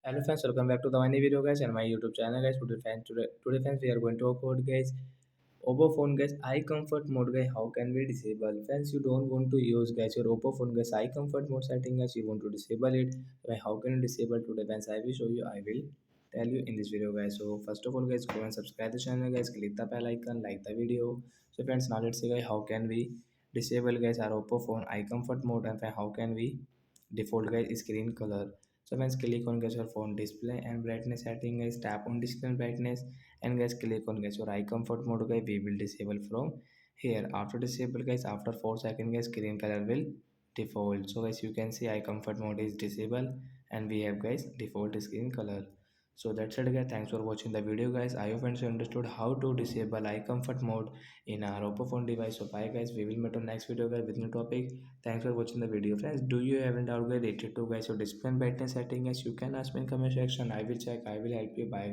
Hello friends, welcome back to the new video guys and my YouTube channel guys. Today friends we are going to talk about guys Oppo phone guys eye comfort mode guys. How can we disable? Friends, you don't want to use guys your Oppo phone guys eye comfort mode setting guys. You want to disable it. So how can you disable today friends? I will show you. I will tell you in this video guys. So first of all guys, go and subscribe the channel guys. Click the bell icon, like the video. So friends, now let's see guys how can we disable guys our Oppo phone eye comfort mode and how can we default guys screen color. So guys, click on guys your phone display and brightness setting guys, tap on display brightness and guys click on guys your eye comfort mode guys. We will disable from here. After disable guys, after 4 seconds guys screen color will default. So guys, you can see eye comfort mode is disabled and we have guys default screen color. So that's it guys, thanks for watching the video guys. I hope friends you understood how to disable eye comfort mode in our Oppo phone device. So bye guys, we will meet on next video guys with new topic. Thanks for watching the video friends. Do you have any doubt guys related to guys your display and brightness setting guys? You can ask me in comment section. I will check, I will help you. Bye guys.